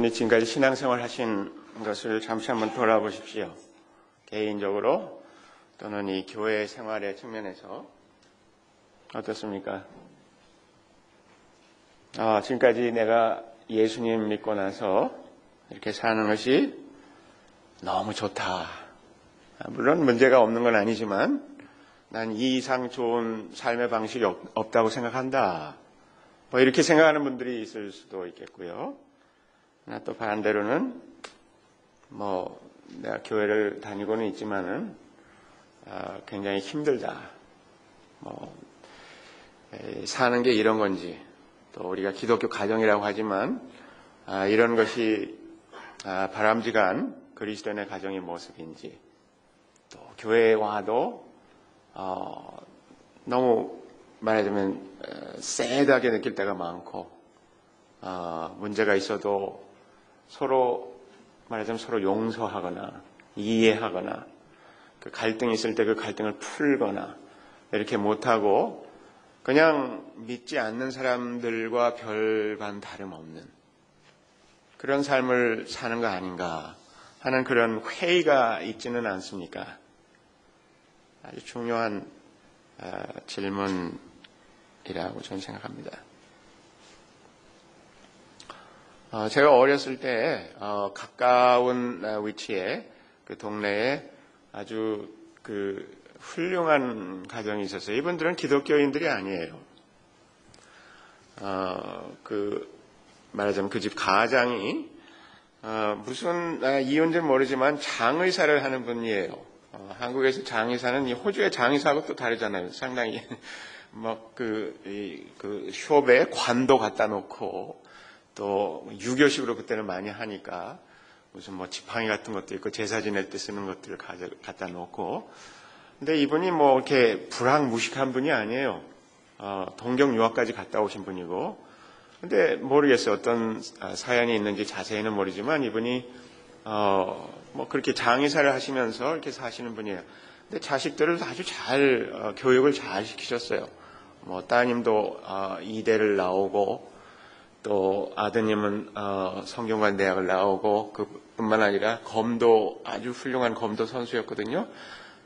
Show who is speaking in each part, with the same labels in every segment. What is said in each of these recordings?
Speaker 1: 여러분이 지금까지 신앙생활 하신 것을 잠시 한번 돌아보십시오. 개인적으로 또는 이 교회 생활의 측면에서 어떻습니까? 지금까지 내가 예수님 믿고 나서 이렇게 사는 것이 너무 좋다. 물론 문제가 없는 건 아니지만 난 이 이상 좋은 삶의 방식이 없다고 생각한다. 이렇게 생각하는 분들이 있을 수도 있겠고요. 또 반대로는 내가 교회를 다니고는 있지만은 굉장히 힘들다. 사는 게 이런 건지, 또 우리가 기독교 가정이라고 하지만 이런 것이 바람직한 그리스도인의 가정의 모습인지, 또 교회에 와도 너무 말하자면 쎄하게 느낄 때가 많고, 문제가 있어도 서로 말하자면 서로 용서하거나 이해하거나, 그 갈등이 있을 때 그 갈등을 풀거나 이렇게 못하고 그냥 믿지 않는 사람들과 별반 다름없는 그런 삶을 사는 거 아닌가 하는 그런 회의가 있지는 않습니까? 아주 중요한 질문이라고 저는 생각합니다. 제가 어렸을 때 가까운 위치에 그 동네에 아주 그 훌륭한 가정이 있었어요. 이분들은 기독교인들이 아니에요. 말하자면 그 집 가장이 무슨 이유인지는 모르지만 장의사를 하는 분이에요. 한국에서 장의사는 이 호주의 장의사하고 또 다르잖아요. 상당히 그 숍에 관도 갖다 놓고 또 유교식으로 그때는 많이 하니까 무슨 지팡이 같은 것도 있고 제사 지낼 때 쓰는 것들을 갖다 놓고. 근데 이분이 이렇게 불황무식한 분이 아니에요. 동경 유학까지 갔다 오신 분이고. 근데 모르겠어요. 어떤 사연이 있는지 자세히는 모르지만 이분이 그렇게 장의사를 하시면서 이렇게 사시는 분이에요. 근데 자식들을 아주 잘 교육을 잘 시키셨어요. 따님도 이대를 나오고, 또 아드님은 성균관 대학을 나오고, 그뿐만 아니라 검도, 아주 훌륭한 검도 선수였거든요.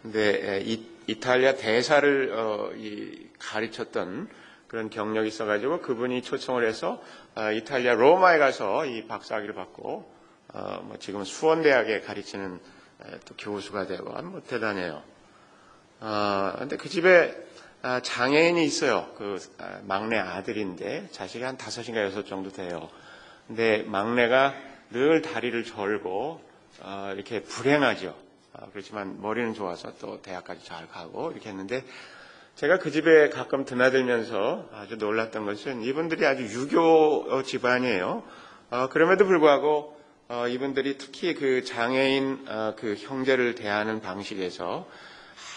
Speaker 1: 근데 이탈리아 대사를 가르쳤던 그런 경력이 있어가지고 그분이 초청을 해서 이탈리아 로마에 가서 이 박사학위를 받고 지금 수원대학에 가르치는 또 교수가 되고 대단해요. 근데 그 집에 장애인이 있어요. 그 막내 아들인데 자식이 한 5인가 6 정도 돼요. 근데 막내가 늘 다리를 절고 이렇게 불행하죠. 그렇지만 머리는 좋아서 또 대학까지 잘 가고 이렇게 했는데, 제가 그 집에 가끔 드나들면서 아주 놀랐던 것은 이분들이 아주 유교 집안이에요. 그럼에도 불구하고 이분들이 특히 그 장애인 그 형제를 대하는 방식에서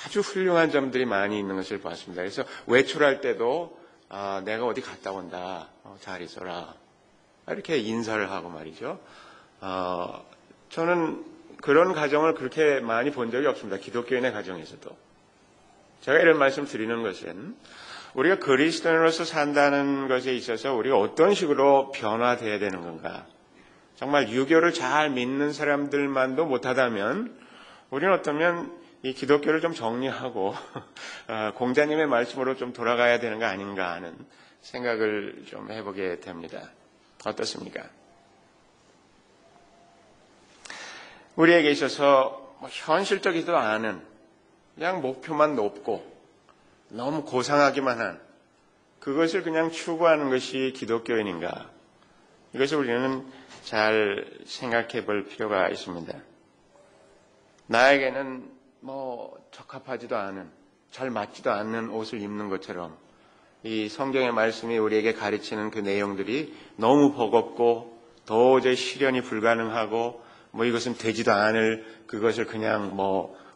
Speaker 1: 아주 훌륭한 점들이 많이 있는 것을 봤습니다. 그래서 외출할 때도 내가 어디 갔다 온다, 잘 있어라, 이렇게 인사를 하고 말이죠. 저는 그런 가정을 그렇게 많이 본 적이 없습니다. 기독교인의 가정에서도. 제가 이런 말씀 드리는 것은 우리가 그리스도인으로서 산다는 것에 있어서 우리가 어떤 식으로 변화되어야 되는 건가. 정말 유교를 잘 믿는 사람들만도 못하다면 우리는 어쩌면 이 기독교를 좀 정리하고 공자님의 말씀으로 좀 돌아가야 되는 거 아닌가 하는 생각을 좀 해보게 됩니다. 어떻습니까? 우리에게 있어서 현실적이지도 않은, 그냥 목표만 높고 너무 고상하기만 한 그것을 그냥 추구하는 것이 기독교인인가? 이것을 우리는 잘 생각해 볼 필요가 있습니다. 나에게는 적합하지도 않은, 잘 맞지도 않는 옷을 입는 것처럼 이 성경의 말씀이 우리에게 가르치는 그 내용들이 너무 버겁고 도저히 실현이 불가능하고 이것은 되지도 않을 그것을 그냥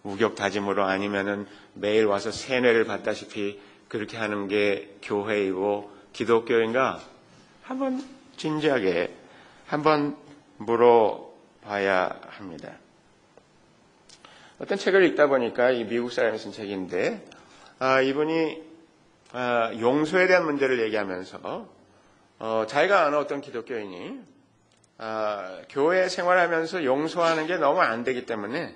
Speaker 1: 우격다짐으로 아니면은 매일 와서 세뇌를 받다시피 그렇게 하는 게 교회이고 기독교인가? 한번 진지하게 한번 물어봐야 합니다. 어떤 책을 읽다 보니까 이 미국 사람이 쓴 책인데 이분이 용서에 대한 문제를 얘기하면서 자기가 아는 어떤 기독교인이 교회 생활하면서 용서하는 게 너무 안 되기 때문에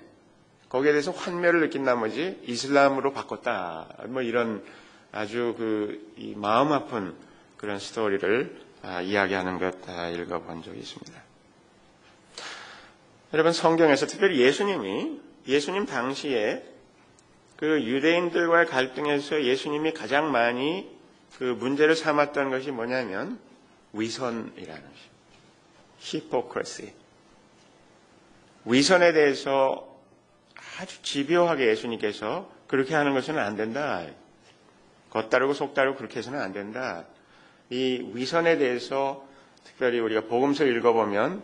Speaker 1: 거기에 대해서 환멸을 느낀 나머지 이슬람으로 바꿨다. 뭐 이런 아주 이 마음 아픈 그런 스토리를 이야기하는 것 읽어본 적이 있습니다. 여러분, 성경에서 특별히 예수님 당시에 그 유대인들과의 갈등에서 예수님이 가장 많이 그 문제를 삼았던 것이 뭐냐면 위선이라는 것입니다. 히포크레시. 위선에 대해서 아주 집요하게 예수님께서 그렇게 하는 것은 안 된다. 겉다르고 속다르고 그렇게 해서는 안 된다. 이 위선에 대해서 특별히 우리가 복음서를 읽어보면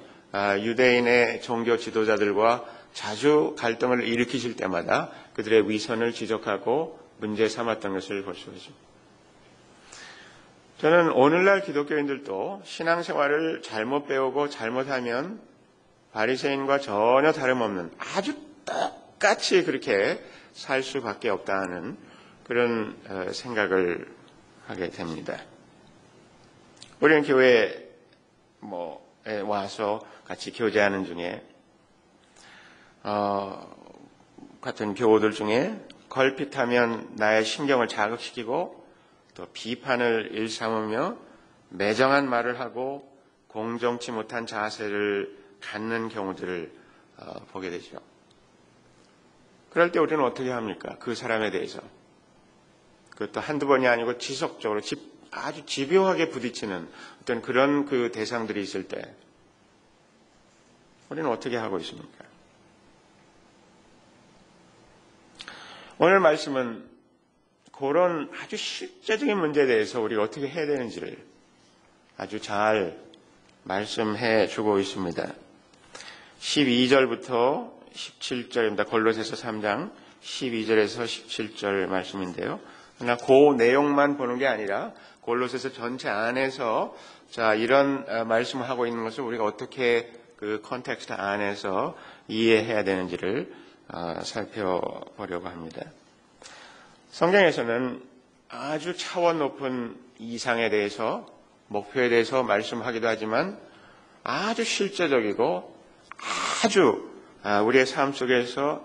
Speaker 1: 유대인의 종교 지도자들과 자주 갈등을 일으키실 때마다 그들의 위선을 지적하고 문제 삼았던 것을 볼 수 있습니다. 저는 오늘날 기독교인들도 신앙생활을 잘못 배우고 잘못하면 바리새인과 전혀 다름없는 아주 똑같이 그렇게 살 수밖에 없다는 그런 생각을 하게 됩니다. 우리는 교회에 와서 같이 교제하는 중에 같은 교우들 중에 걸핏하면 나의 신경을 자극시키고 또 비판을 일삼으며 매정한 말을 하고 공정치 못한 자세를 갖는 경우들을 보게 되죠. 그럴 때 우리는 어떻게 합니까? 그 사람에 대해서. 그것도 한두 번이 아니고 지속적으로 아주 집요하게 부딪히는 어떤 그런 그 대상들이 있을 때 우리는 어떻게 하고 있습니까? 오늘 말씀은 그런 아주 실제적인 문제에 대해서 우리가 어떻게 해야 되는지를 아주 잘 말씀해 주고 있습니다. 12절부터 17절입니다. 골로새서 3장 12절에서 17절 말씀인데요. 그러나 그 내용만 보는 게 아니라 골로새서 전체 안에서 이런 말씀을 하고 있는 것을 우리가 어떻게 그 컨텍스트 안에서 이해해야 되는지를 살펴보려고 합니다. 성경에서는 아주 차원 높은 이상에 대해서, 목표에 대해서 말씀하기도 하지만 아주 실제적이고 아주 우리의 삶 속에서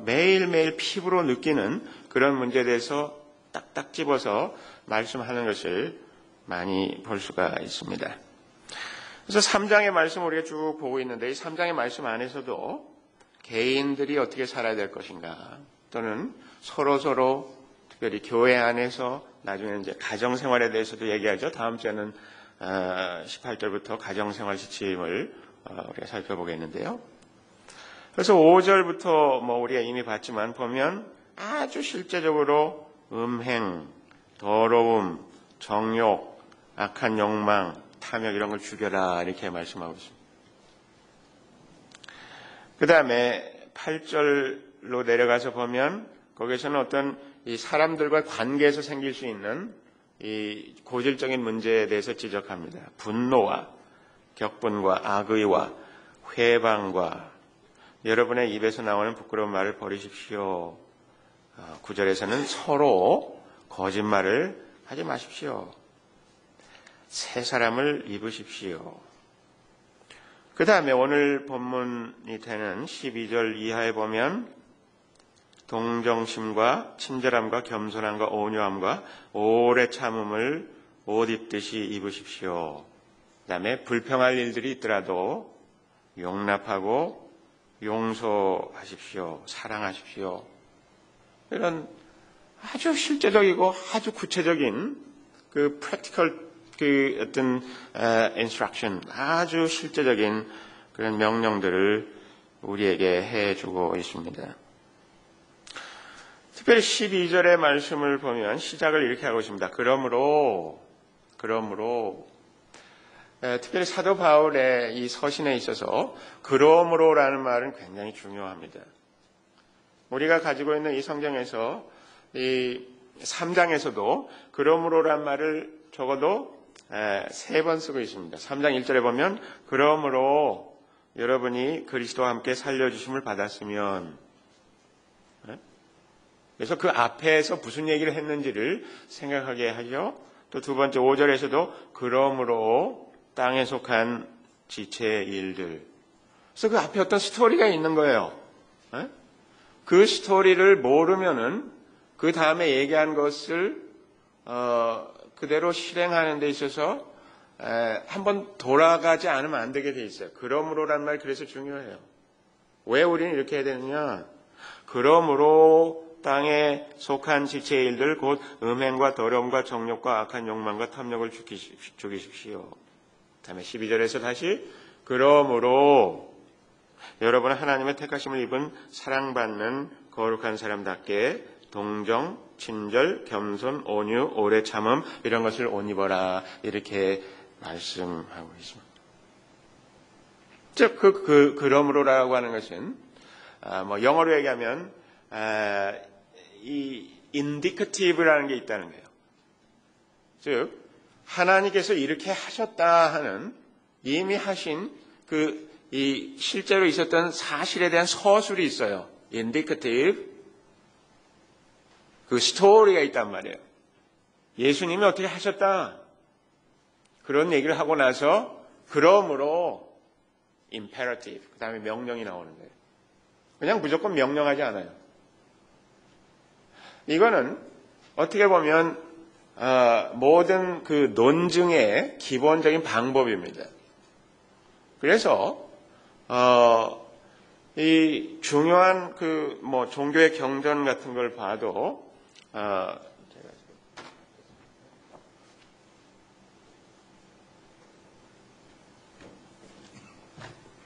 Speaker 1: 매일매일 피부로 느끼는 그런 문제에 대해서 딱딱 집어서 말씀하는 것을 많이 볼 수가 있습니다. 그래서 3장의 말씀을 우리가 쭉 보고 있는데 이 3장의 말씀 안에서도 개인들이 어떻게 살아야 될 것인가, 또는 서로 특별히 교회 안에서 나중에는 이제 가정생활에 대해서도 얘기하죠. 다음 주에는 18절부터 가정생활 지침을 우리가 살펴보겠는데요. 그래서 5절부터 우리가 이미 봤지만 보면 아주 실제적으로 음행, 더러움, 정욕, 악한 욕망, 탐욕 이런 걸 죽여라 이렇게 말씀하고 있습니다. 그 다음에 8절로 내려가서 보면 거기서는 어떤 이 사람들과 관계에서 생길 수 있는 이 고질적인 문제에 대해서 지적합니다. 분노와 격분과 악의와 회방과 여러분의 입에서 나오는 부끄러운 말을 버리십시오. 9절에서는 서로 거짓말을 하지 마십시오. 새 사람을 입으십시오. 그 다음에 오늘 본문이 되는 12절 이하에 보면 동정심과 친절함과 겸손함과 온유함과 오래 참음을 옷 입듯이 입으십시오. 그 다음에 불평할 일들이 있더라도 용납하고 용서하십시오. 사랑하십시오. 이런 아주 실제적이고 아주 구체적인 그 practical 그 어떤 instruction, 아주 실제적인 그런 명령들을 우리에게 해주고 있습니다. 특별히 12절의 말씀을 보면 시작을 이렇게 하고 있습니다. 그러므로 특별히 사도 바울의 이 서신에 있어서 그러므로라는 말은 굉장히 중요합니다. 우리가 가지고 있는 이 성경에서 이 3장에서도 그러므로란 말을 적어도 3번 쓰고 있습니다. 3장 1절에 보면 그러므로 여러분이 그리스도와 함께 살려주심을 받았으면, 그래서 그 앞에서 무슨 얘기를 했는지를 생각하게 하죠. 또 두 번째 5절에서도 그러므로 땅에 속한 지체의 일들. 그래서 그 앞에 어떤 스토리가 있는 거예요. 그 스토리를 모르면은 그 다음에 얘기한 것을 그대로 실행하는 데 있어서 한번 돌아가지 않으면 안 되게 돼 있어요. 그러므로란 말 그래서 중요해요. 왜 우리는 이렇게 해야 되느냐? 그러므로 땅에 속한 지체의 일들 곧 음행과 더러움과 정욕과 악한 욕망과 탐욕을 죽이십시오. 다음에 12절에서 다시 그러므로 여러분은 하나님의 택하심을 입은 사랑받는 거룩한 사람답게 동정, 친절, 겸손, 온유, 오래 참음 이런 것을 옷 입어라 이렇게 말씀하고 있습니다. 즉 그러므로라고 하는 것은 영어로 얘기하면 이 indicative라는 게 있다는 거예요. 즉 하나님께서 이렇게 하셨다 하는 이미 하신 이 실제로 있었던 사실에 대한 서술이 있어요. indicative 그 스토리가 있단 말이에요. 예수님이 어떻게 하셨다. 그런 얘기를 하고 나서 그러므로 imperative 그 다음에 명령이 나오는 거예요. 그냥 무조건 명령하지 않아요. 이거는 어떻게 보면 모든 그 논증의 기본적인 방법입니다. 그래서 이 중요한 종교의 경전 같은 걸 봐도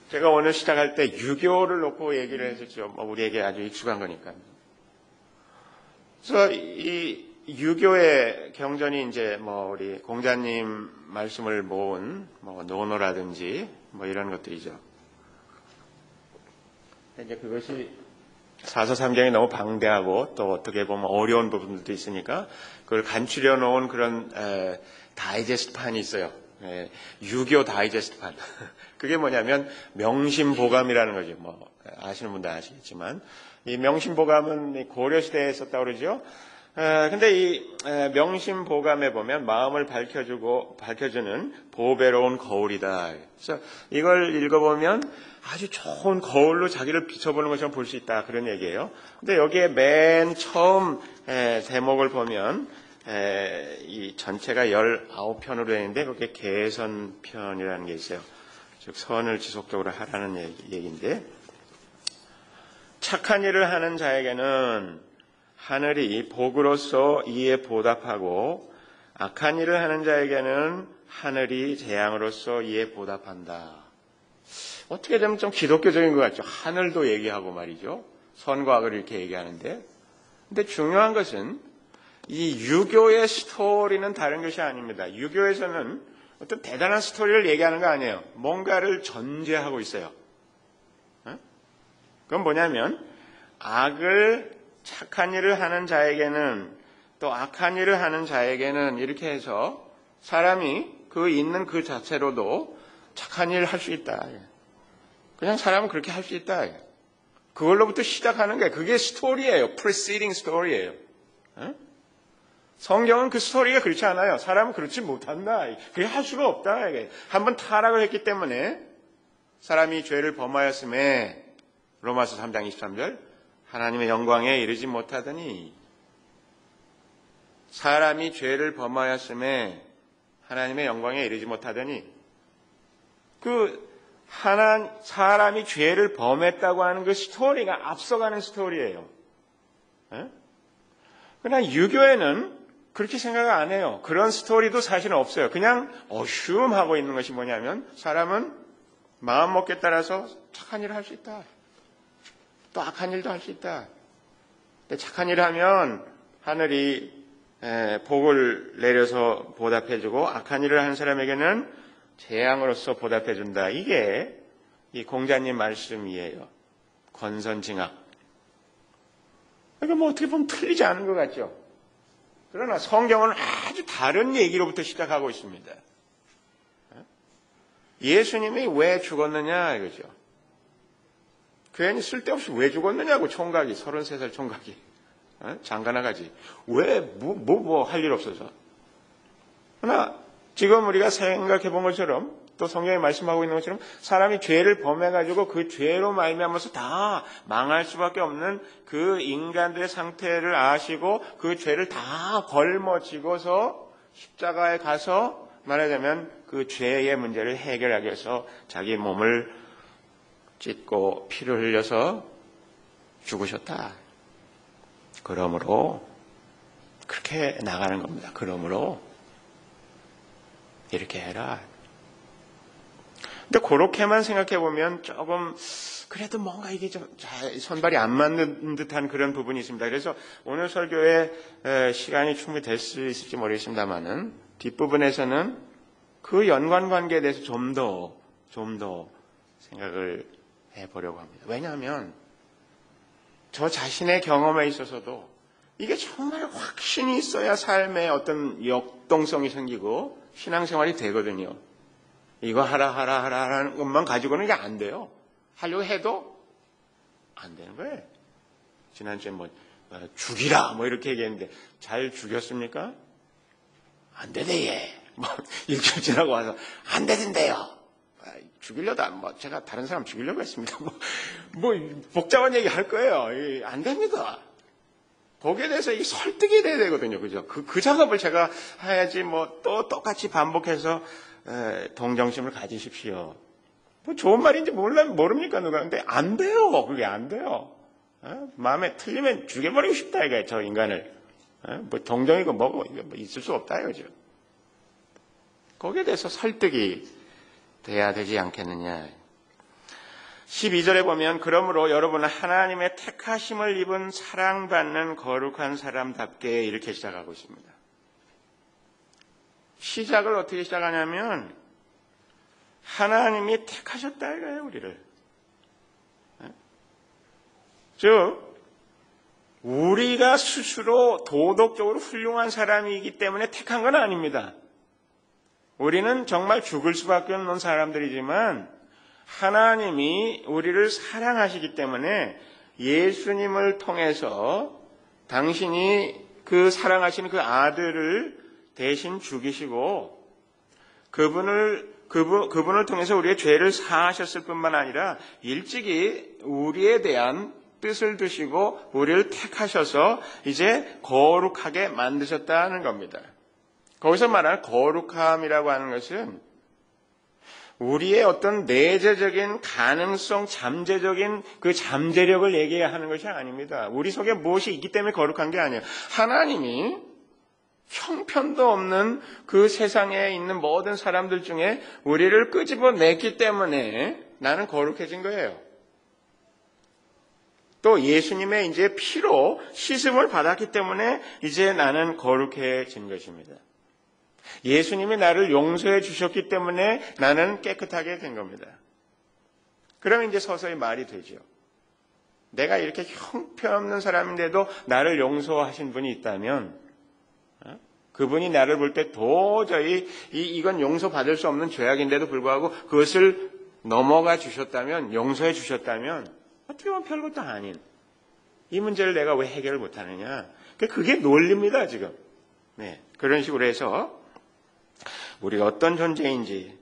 Speaker 1: 제가 오늘 시작할 때 유교를 놓고 얘기를 했었죠. 우리에게 아주 익숙한 거니까. 그래서 이 유교의 경전이 이제 우리 공자님 말씀을 모은 논어라든지 이런 것들이죠. 이제 그것이 사서삼경이 너무 방대하고 또 어떻게 보면 어려운 부분들도 있으니까 그걸 간추려 놓은 그런 다이제스트판이 있어요. 유교 다이제스트판. 그게 뭐냐면 명심보감이라는 거죠. 아시는 분들 아시겠지만 이 명심보감은 고려시대에 썼다고 그러죠. 근데 이 명심보감에 보면 마음을 밝혀주는 보배로운 거울이다. 그래서 이걸 읽어보면 아주 좋은 거울로 자기를 비춰보는 것처럼 볼 수 있다. 그런 얘기예요. 근데 여기에 맨 처음 대목을 보면 이 전체가 19편으로 되어 있는데 거기에 개선편이라는 게 있어요. 즉 선을 지속적으로 하라는 얘기인데 착한 일을 하는 자에게는 하늘이 복으로서 이에 보답하고 악한 일을 하는 자에게는 하늘이 재앙으로서 이에 보답한다. 어떻게 되면 좀 기독교적인 것 같죠. 하늘도 얘기하고 말이죠. 선과 악을 이렇게 얘기하는데 근데 중요한 것은 이 유교의 스토리는 다른 것이 아닙니다. 유교에서는 어떤 대단한 스토리를 얘기하는 거 아니에요. 뭔가를 전제하고 있어요. 그건 뭐냐면 착한 일을 하는 자에게는 또 악한 일을 하는 자에게는 이렇게 해서 사람이 있는 그 자체로도 착한 일을 할 수 있다. 그냥 사람은 그렇게 할 수 있다. 그걸로부터 시작하는 거예요. 그게 스토리예요. preceding 스토리예요. 성경은 그 스토리가 그렇지 않아요. 사람은 그렇지 못한다. 그게 할 수가 없다. 한번 타락을 했기 때문에 사람이 죄를 범하였음에 로마서 3장 23절 하나님의 영광에 이르지 못하더니 사람이 죄를 범하였음에 하나님의 영광에 이르지 못하더니 사람이 죄를 범했다고 하는 그 스토리가 앞서가는 스토리예요. 그러나 유교에는 그렇게 생각 안 해요. 그런 스토리도 사실은 없어요. 그냥 어쉬움하고 있는 것이 뭐냐면 사람은 마음먹기에 따라서 착한 일을 할 수 있다. 또 악한 일도 할 수 있다. 근데 착한 일을 하면 하늘이 복을 내려서 보답해주고 악한 일을 하는 사람에게는 재앙으로서 보답해준다. 이게 이 공자님 말씀이에요. 권선징악. 그러니까 어떻게 보면 틀리지 않은 것 같죠. 그러나 성경은 아주 다른 얘기로부터 시작하고 있습니다. 예수님이 왜 죽었느냐 이거죠. 괜히 쓸데없이 왜 죽었느냐고 총각이 33살 총각이 장가나가지 왜 뭐 할 일 없어서. 그러나 지금 우리가 생각해 본 것처럼 또 성경에 말씀하고 있는 것처럼 사람이 죄를 범해가지고 그 죄로 말미암아서 다 망할 수밖에 없는 그 인간들의 상태를 아시고 그 죄를 다 걸머쥐고서 십자가에 가서 말하자면 그 죄의 문제를 해결하기 위해서 자기 몸을 찢고 피를 흘려서 죽으셨다. 그러므로 그렇게 나가는 겁니다. 그러므로 이렇게 해라. 근데 그렇게만 생각해 보면 조금 그래도 뭔가 이게 좀 손발이 안 맞는 듯한 그런 부분이 있습니다. 그래서 오늘 설교에 시간이 충분히 될 수 있을지 모르겠습니다만은 뒷부분에서는 그 연관관계에 대해서 좀 더 생각을 해보려고 합니다. 왜냐하면 저 자신의 경험에 있어서도 이게 정말 확신이 있어야 삶에 어떤 역동성이 생기고 신앙생활이 되거든요. 이거 하라는 것만 가지고는 이게 안 돼요. 하려고 해도 안 되는 거예요. 지난주에 죽이라 이렇게 얘기했는데 잘 죽였습니까? 안 되대 얘. 일주일 지나고 와서 안 되던데요. 죽이려다 제가 다른 사람 죽이려고 했습니다. 복잡한 얘기 할 거예요. 안 됩니다. 거기에 대해서 이 설득이 돼야 되거든요. 그죠? 그 작업을 제가 해야지 또 똑같이 반복해서 동정심을 가지십시오. 좋은 말인지 모릅니까 누가? 근데 안 돼요. 그게 안 돼요. 마음에 틀리면 죽여버리고 싶다 이거예요. 저 인간을. 동정이고 뭐고 있을 수 없다 이거죠. 거기에 대해서 설득이 돼야 되지 않겠느냐. 12절에 보면 그러므로 여러분은 하나님의 택하심을 입은 사랑받는 거룩한 사람답게 이렇게 시작하고 있습니다. 시작을 어떻게 시작하냐면 하나님이 택하셨다 이거예요. 우리를. 즉 우리가 스스로 도덕적으로 훌륭한 사람이기 때문에 택한 건 아닙니다. 우리는 정말 죽을 수밖에 없는 사람들이지만 하나님이 우리를 사랑하시기 때문에 예수님을 통해서 당신이 그 사랑하시는 그 아들을 대신 죽이시고 그분을 통해서 우리의 죄를 사하셨을 뿐만 아니라 일찍이 우리에 대한 뜻을 두시고 우리를 택하셔서 이제 거룩하게 만드셨다는 겁니다. 거기서 말하는 거룩함이라고 하는 것은 우리의 어떤 내재적인 가능성, 잠재적인 그 잠재력을 얘기하는 것이 아닙니다. 우리 속에 무엇이 있기 때문에 거룩한 게 아니에요. 하나님이 형편도 없는 그 세상에 있는 모든 사람들 중에 우리를 끄집어냈기 때문에 나는 거룩해진 거예요. 또 예수님의 이제 피로 씻음을 받았기 때문에 이제 나는 거룩해진 것입니다. 예수님이 나를 용서해 주셨기 때문에 나는 깨끗하게 된 겁니다. 그러면 이제 서서히 말이 되죠. 내가 이렇게 형편없는 사람인데도 나를 용서하신 분이 있다면 그분이 나를 볼 때 도저히 이건 용서받을 수 없는 죄악인데도 불구하고 그것을 넘어가 주셨다면, 용서해 주셨다면 어떻게 보면 별것도 아닌 이 문제를 내가 왜 해결을 못하느냐. 그게 논리입니다 지금. 네, 그런 식으로 해서 우리가 어떤 존재인지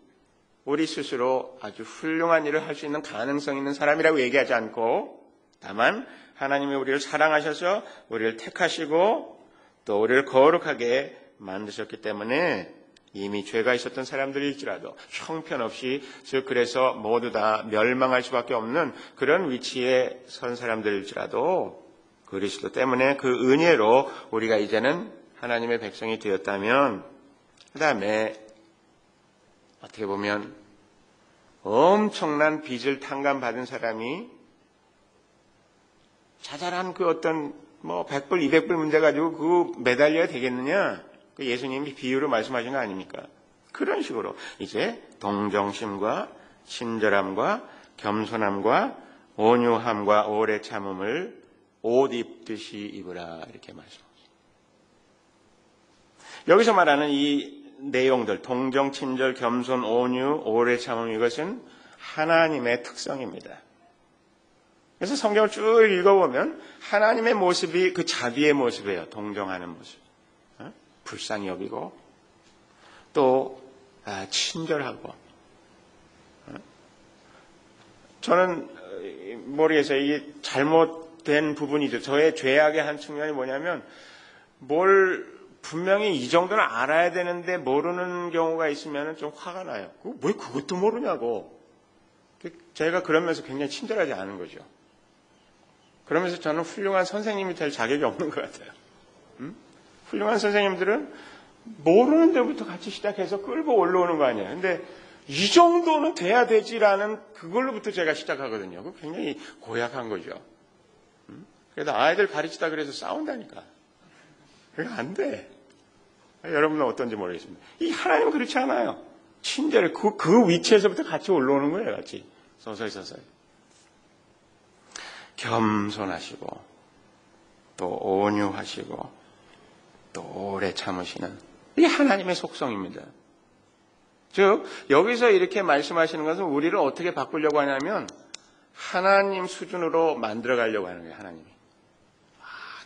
Speaker 1: 우리 스스로 아주 훌륭한 일을 할 수 있는 가능성 있는 사람이라고 얘기하지 않고 다만 하나님이 우리를 사랑하셔서 우리를 택하시고 또 우리를 거룩하게 만드셨기 때문에 이미 죄가 있었던 사람들일지라도 형편없이 즉 그래서 모두 다 멸망할 수밖에 없는 그런 위치에 선 사람들일지라도 그리스도 때문에 그 은혜로 우리가 이제는 하나님의 백성이 되었다면 그 다음에 어떻게 보면 엄청난 빚을 탕감받은 사람이 자잘한 그 어떤 100불, 200불 문제 가지고 그 매달려야 되겠느냐? 그 예수님이 비유로 말씀하신 거 아닙니까? 그런 식으로 이제 동정심과 친절함과 겸손함과 온유함과 오래 참음을 옷 입듯이 입으라 이렇게 말씀합니다. 여기서 말하는 이 내용들 동정, 친절, 겸손, 온유, 오래 참음 이것은 하나님의 특성입니다. 그래서 성경을 쭉 읽어보면 하나님의 모습이 그 자비의 모습이에요. 동정하는 모습. 불쌍히 여기고 또 친절하고 저는 모르겠어요. 이게 잘못된 부분이죠. 저의 죄악의 한 측면이 뭐냐면 분명히 이 정도는 알아야 되는데 모르는 경우가 있으면 좀 화가 나요. 왜 그것도 모르냐고. 제가 그러면서 굉장히 친절하지 않은 거죠. 그러면서 저는 훌륭한 선생님이 될 자격이 없는 것 같아요. 훌륭한 선생님들은 모르는 데부터 같이 시작해서 끌고 올라오는 거 아니에요. 근데 이 정도는 돼야 되지라는 그걸로부터 제가 시작하거든요. 그거 굉장히 고약한 거죠. 그래도 아이들 가르치다 그래서 싸운다니까. 그게 안 돼. 여러분은 어떤지 모르겠습니다. 이 하나님은 그렇지 않아요. 친절해. 그 위치에서부터 같이 올라오는 거예요. 같이. 서서히. 겸손하시고 또 온유하시고 또 오래 참으시는 이 하나님의 속성입니다. 즉 여기서 이렇게 말씀하시는 것은 우리를 어떻게 바꾸려고 하냐면 하나님 수준으로 만들어가려고 하는 거예요. 하나님이.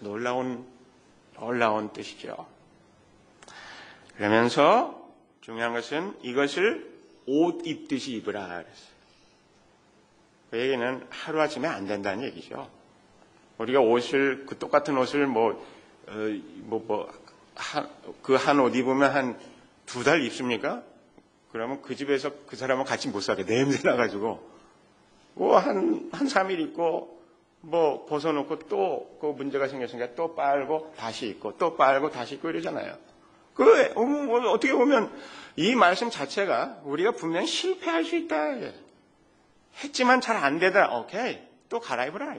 Speaker 1: 놀라운 뜻이죠. 그러면서 중요한 것은 이것을 옷 입듯이 입으라 그랬어요. 그 얘기는 하루아침에 안 된다는 얘기죠. 우리가 그 똑같은 옷을 그 한 옷 입으면 한 2달 입습니까? 그러면 그 집에서 그 사람은 같이 못 살게. 냄새 나가지고. 한 3일 입고, 벗어놓고 또 그 문제가 생겼으니까 또 빨고 다시 입고, 또 빨고 다시 입고 이러잖아요. 어떻게 보면 이 말씀 자체가 우리가 분명히 실패할 수 있다. 했지만 잘 안 되다. 오케이. 또 갈아입으라.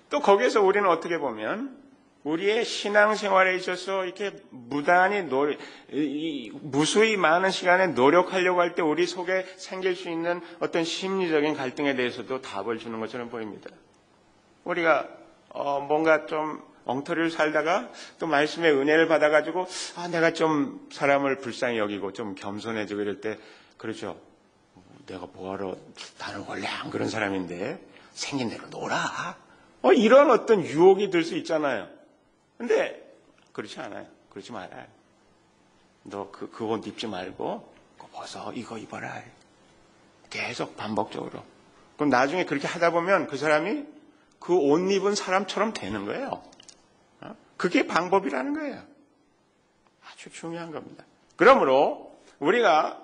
Speaker 1: 또 거기에서 우리는 어떻게 보면 우리의 신앙생활에 있어서 이렇게 무수히 많은 시간에 노력하려고 할 때 우리 속에 생길 수 있는 어떤 심리적인 갈등에 대해서도 답을 주는 것처럼 보입니다. 우리가 뭔가 좀 엉터리를 살다가 또 말씀의 은혜를 받아가지고 내가 좀 사람을 불쌍히 여기고 좀 겸손해지고 이럴 때 그렇죠. 내가 뭐하러 나는 원래 안 그런 사람인데 생긴 대로 놀아. 이런 어떤 유혹이 들 수 있잖아요. 근데 그렇지 않아요. 그렇지 말아요. 너 그 옷 입지 말고 그거 벗어. 이거 입어라. 계속 반복적으로. 그럼 나중에 그렇게 하다 보면 그 사람이 그 옷 입은 사람처럼 되는 거예요. 그게 방법이라는 거예요. 아주 중요한 겁니다. 그러므로 우리가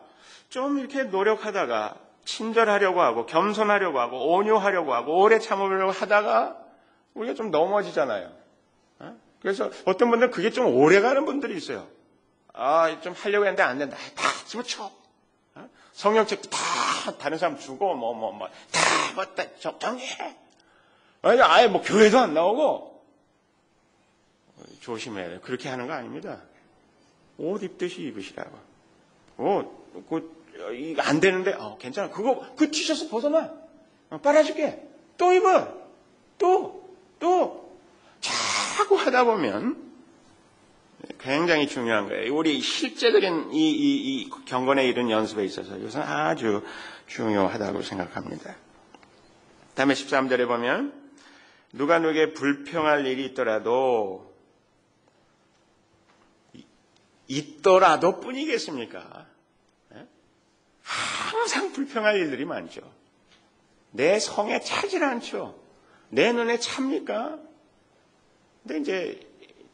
Speaker 1: 좀 이렇게 노력하다가 친절하려고 하고 겸손하려고 하고 온유하려고 하고 오래 참으려고 하다가 우리가 좀 넘어지잖아요. 그래서 어떤 분들은 그게 좀 오래 가는 분들이 있어요. 좀 하려고 했는데 안 된다. 다 집어쳐. 성경책 다 다른 사람 주고 다 정리해. 아예 교회도 안 나오고. 조심해야 돼요. 그렇게 하는 거 아닙니다. 옷 입듯이 입으시라고. 안 되는데, 괜찮아. 그 티셔츠 벗어나. 빨아줄게. 또 입어. 또. 자꾸 하다 보면 굉장히 중요한 거예요. 우리 실제적인 이 경건에 이른 연습에 있어서 이것은 아주 중요하다고 생각합니다. 다음에 13절에 보면 누가 누구에게 불평할 일이 있더라도 뿐이겠습니까? 항상 불평할 일들이 많죠. 내 성에 차질 않죠. 내 눈에 찹니까? 근데 이제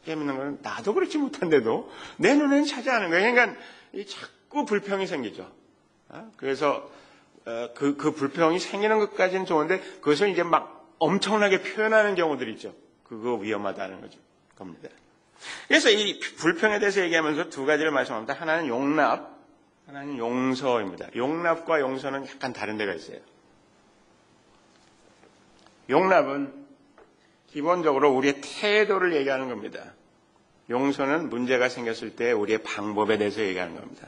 Speaker 1: 재밌는 건 나도 그렇지 못한데도 내 눈에는 차지 않은 거예요. 그러니까 자꾸 불평이 생기죠. 그래서 그 불평이 생기는 것까지는 좋은데 그것을 이제 막 엄청나게 표현하는 경우들이 있죠. 그거 위험하다는 거죠. 겁니다. 그래서 이 불평에 대해서 얘기하면서 두 가지를 말씀합니다. 하나는 용납, 하나는 용서입니다. 용납과 용서는 약간 다른 데가 있어요. 용납은 기본적으로 우리의 태도를 얘기하는 겁니다. 용서는 문제가 생겼을 때 우리의 방법에 대해서 얘기하는 겁니다.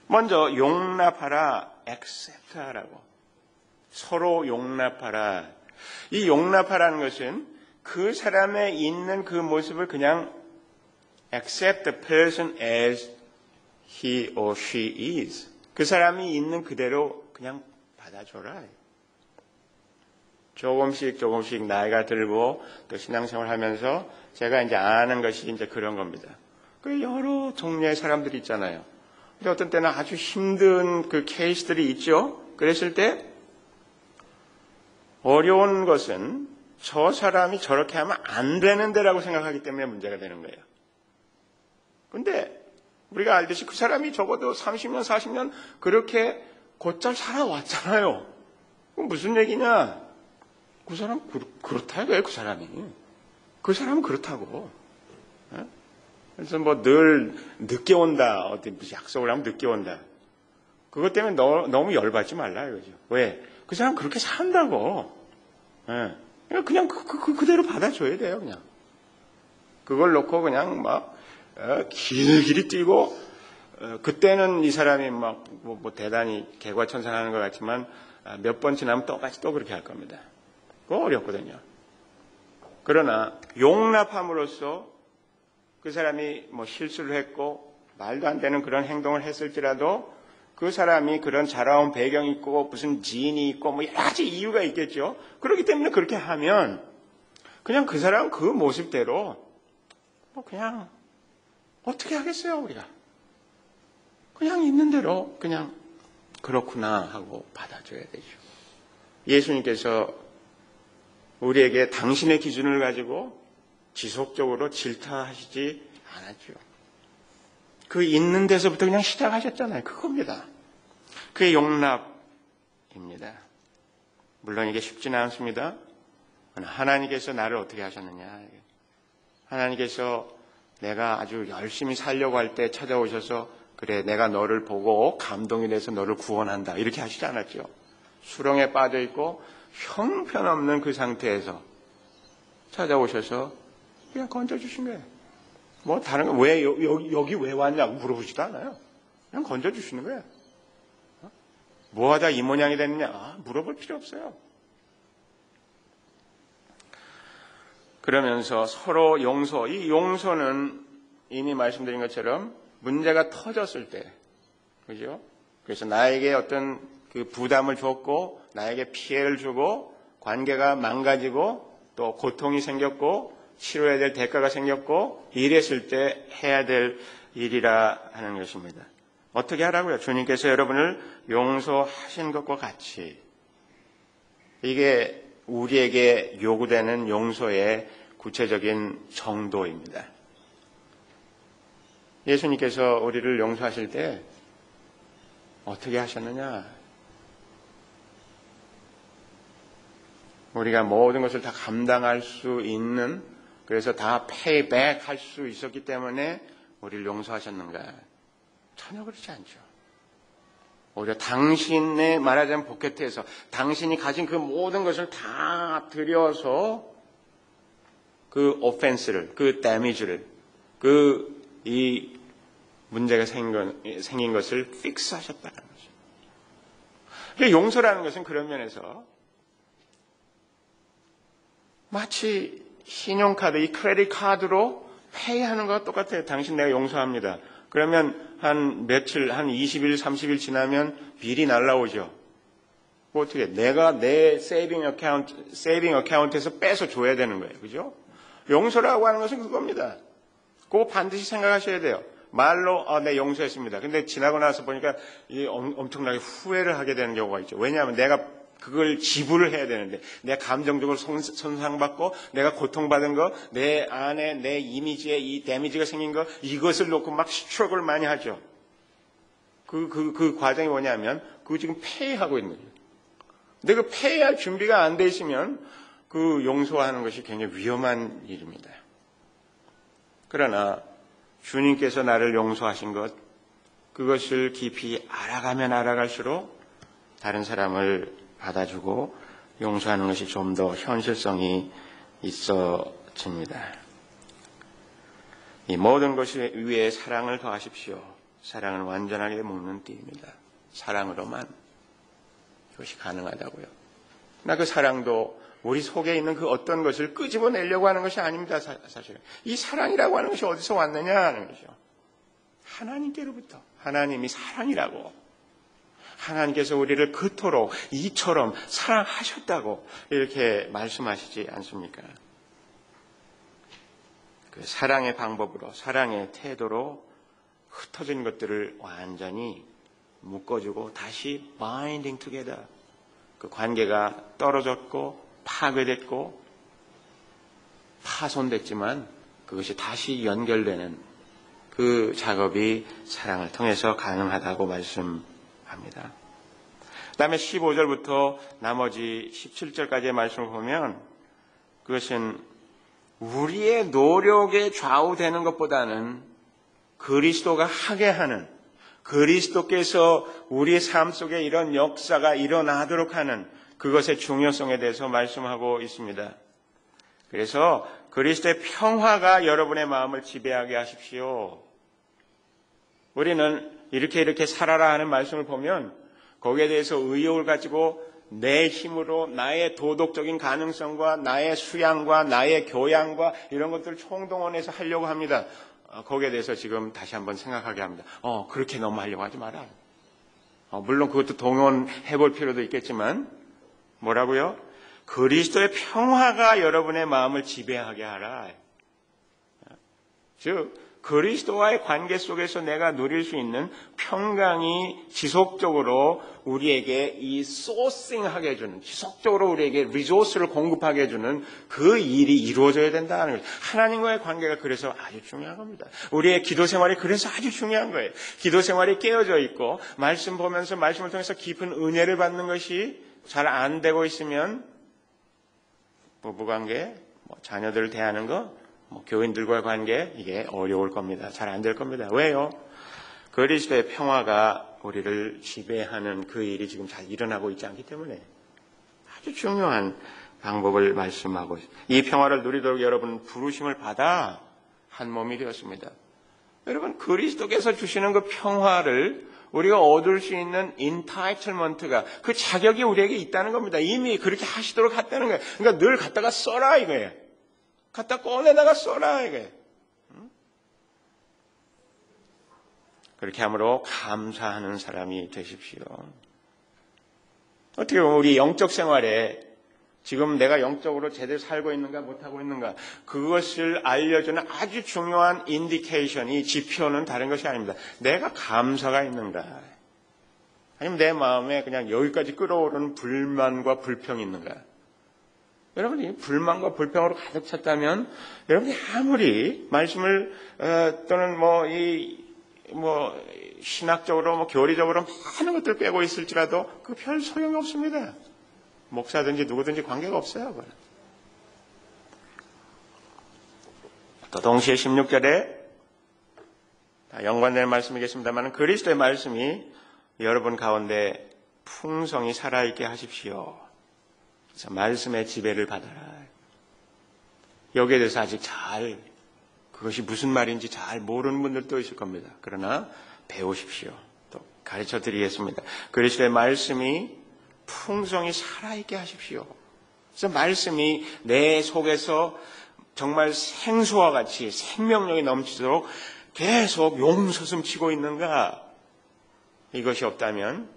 Speaker 1: 먼저 용납하라, accept하라고. 서로 용납하라. 이 용납하라는 것은 그 사람에 있는 그 모습을 그냥 accept the person as he or she is. 그 사람이 있는 그대로 그냥 받아줘라. 조금씩 나이가 들고 또 신앙생활 하면서 제가 이제 아는 것이 이제 그런 겁니다. 그 여러 종류의 사람들이 있잖아요. 근데 어떤 때는 아주 힘든 그 케이스들이 있죠. 그랬을 때 어려운 것은 저 사람이 저렇게 하면 안 되는데라고 생각하기 때문에 문제가 되는 거예요. 근데 우리가 알듯이 그 사람이 적어도 30년, 40년 그렇게 곧잘 살아왔잖아요. 그럼 무슨 얘기냐? 그 사람 그렇다 이거예요. 그 사람이. 그 사람은 그렇다고. 그래서 뭐 늘 늦게 온다. 어디 무슨 약속을 하면 늦게 온다. 그것 때문에 너무 열받지 말라 이거죠. 왜? 그 사람 그렇게 산다고. 그냥 그대로 받아줘야 돼요. 그냥. 그걸 놓고 그냥 막 길길이 뛰고 그때는 이 사람이 막 뭐 대단히 개과천선하는 것 같지만 몇 번 지나면 똑같이 또 그렇게 할 겁니다. 그거 어렵거든요. 그러나 용납함으로써 그 사람이 뭐 실수를 했고 말도 안 되는 그런 행동을 했을지라도 그 사람이 그런 자라온 배경이 있고 무슨 지인이 있고 뭐 여러 가지 이유가 있겠죠. 그렇기 때문에 그렇게 하면 그냥 그 사람 그 모습대로 뭐 그냥 어떻게 하겠어요 우리가. 그냥 있는 대로 그냥 그렇구나 하고 받아줘야 되죠. 예수님께서 우리에게 당신의 기준을 가지고 지속적으로 질타하시지 않았죠. 그 있는 데서부터 그냥 시작하셨잖아요. 그겁니다. 그게 용납입니다. 물론 이게 쉽지는 않습니다. 하나님께서 나를 어떻게 하셨느냐. 하나님께서 내가 아주 열심히 살려고 할 때 찾아오셔서 그래 내가 너를 보고 감동이 돼서 너를 구원한다 이렇게 하시지 않았죠. 수렁에 빠져 있고 형편없는 그 상태에서 찾아오셔서 그냥 건져주신 거예요. 뭐 다른 거 왜 여기 왜 왔냐고 물어보지도 않아요. 그냥 건져주시는 거예요. 뭐하다 이 모양이 됐느냐 물어볼 필요 없어요. 그러면서 서로 용서, 이 용서는 이미 말씀드린 것처럼 문제가 터졌을 때, 그죠? 그래서 나에게 어떤 그 부담을 줬고, 나에게 피해를 주고, 관계가 망가지고, 또 고통이 생겼고, 치러야 될 대가가 생겼고, 이랬을 때 해야 될 일이라 하는 것입니다. 어떻게 하라고요? 주님께서 여러분을 용서하신 것과 같이. 이게 우리에게 요구되는 용서의 구체적인 정도입니다. 예수님께서 우리를 용서하실 때 어떻게 하셨느냐? 우리가 모든 것을 다 감당할 수 있는, 그래서 다 페이백 할 수 있었기 때문에 우리를 용서하셨는가? 전혀 그렇지 않죠. 오히려 당신의 말하자면 포켓에서 당신이 가진 그 모든 것을 다 들여서 그 오펜스를, 그 데미지를, 이 문제가 생긴 것을 픽스하셨다는 거죠. 그러니까 용서라는 것은 그런 면에서 마치 신용카드, 이 크레딧 카드로 페이하는 것과 똑같아요. 당신 내가 용서합니다. 그러면 한 며칠, 한 20일, 30일 지나면 빌이 날라오죠. 뭐 어떻게 내가 내 세이빙 어카운트에서 빼서 줘야 되는 거예요. 그죠? 용서라고 하는 것은 그겁니다. 그거 반드시 생각하셔야 돼요. 말로 네 용서했습니다. 근데 지나고 나서 보니까 엄청나게 후회를 하게 되는 경우가 있죠. 왜냐하면 내가 그걸 지불을 해야 되는데 내가 감정적으로 손상받고 내가 고통받은 거, 내 안에 내 이미지에 이 데미지가 생긴 거, 이것을 놓고 막 스트러글 많이 하죠. 그 과정이 뭐냐면 그거 지금 페이하고 있는 거예요. 근데 그 페이할 준비가 안 돼 있으면 그 용서하는 것이 굉장히 위험한 일입니다. 그러나 주님께서 나를 용서하신 것, 그것을 깊이 알아가면 알아갈수록 다른 사람을 받아주고 용서하는 것이 좀 더 현실성이 있어집니다. 이 모든 것 위에 사랑을 더하십시오. 사랑은 완전하게 묶는 띠입니다. 사랑으로만 그것이 가능하다고요. 나 그 사랑도 우리 속에 있는 그 어떤 것을 끄집어내려고 하는 것이 아닙니다. 사실은. 이 사랑이라고 하는 것이 어디서 왔느냐 하는 것이죠. 하나님께로부터. 하나님이 사랑이라고. 하나님께서 우리를 그토록 이처럼 사랑하셨다고 이렇게 말씀하시지 않습니까? 그 사랑의 방법으로, 사랑의 태도로 흩어진 것들을 완전히 묶어주고 다시 binding together. 그 관계가 떨어졌고 파괴됐고 파손됐지만 그것이 다시 연결되는 그 작업이 사랑을 통해서 가능하다고 말씀합니다. 그 다음에 15절부터 나머지 17절까지의 말씀을 보면 그것은 우리의 노력에 좌우되는 것보다는 그리스도가 하게 하는, 그리스도께서 우리의 삶 속에 이런 역사가 일어나도록 하는 그것의 중요성에 대해서 말씀하고 있습니다. 그래서 그리스도의 평화가 여러분의 마음을 지배하게 하십시오. 우리는 이렇게 살아라 하는 말씀을 보면 거기에 대해서 의욕을 가지고 내 힘으로 나의 도덕적인 가능성과 나의 수양과 나의 교양과 이런 것들을 총동원해서 하려고 합니다. 거기에 대해서 지금 다시 한번 생각하게 합니다. 그렇게 너무 하려고 하지 마라. 물론 그것도 동원해 볼 필요도 있겠지만 뭐라고요? 그리스도의 평화가 여러분의 마음을 지배하게 하라. 즉 그리스도와의 관계 속에서 내가 누릴 수 있는 평강이 지속적으로 우리에게 이 소싱하게 해주는, 지속적으로 우리에게 리소스를 공급하게 해주는 그 일이 이루어져야 된다는 거예요. 하나님과의 관계가 그래서 아주 중요한 겁니다. 우리의 기도 생활이 그래서 아주 중요한 거예요. 기도 생활이 깨어져 있고 말씀 보면서 말씀을 통해서 깊은 은혜를 받는 것이 잘 안 되고 있으면 부부관계, 자녀들을 대하는 거, 교인들과의 관계 이게 어려울 겁니다. 잘 안 될 겁니다. 왜요? 그리스도의 평화가 우리를 지배하는 그 일이 지금 잘 일어나고 있지 않기 때문에 아주 중요한 방법을 말씀하고 있습니다. 이 평화를 누리도록 여러분 부르심을 받아 한 몸이 되었습니다. 여러분 그리스도께서 주시는 그 평화를 우리가 얻을 수 있는 인타이틀먼트가 그 자격이 우리에게 있다는 겁니다. 이미 그렇게 하시도록 했다는 거예요. 그러니까 늘 갖다가 써라 이거예요. 갖다 꺼내다가 써라 이거예요. 그렇게 함으로 감사하는 사람이 되십시오. 어떻게 보면 우리 영적 생활에 지금 내가 영적으로 제대로 살고 있는가 못하고 있는가 그것을 알려주는 아주 중요한 인디케이션이 지표는 다른 것이 아닙니다. 내가 감사가 있는가 아니면 내 마음에 그냥 여기까지 끌어오르는 불만과 불평이 있는가. 여러분이 불만과 불평으로 가득 찼다면 여러분이 아무리 말씀을 또는 신학적으로 교리적으로 많은 것들을 빼고 있을지라도 그 별 소용이 없습니다. 목사든지 누구든지 관계가 없어요. 그건. 또 동시에 16절에 연관되는 말씀이겠습니다만 그리스도의 말씀이 여러분 가운데 풍성히 살아있게 하십시오. 그래서 말씀의 지배를 받아라. 여기에 대해서 아직 잘 그것이 무슨 말인지 잘 모르는 분들도 있을 겁니다. 그러나 배우십시오. 또 가르쳐 드리겠습니다. 그리스도의 말씀이 풍성히 살아있게 하십시오. 그래서 말씀이 내 속에서 정말 생수와 같이 생명력이 넘치도록 계속 용서슴치고 있는가? 이것이 없다면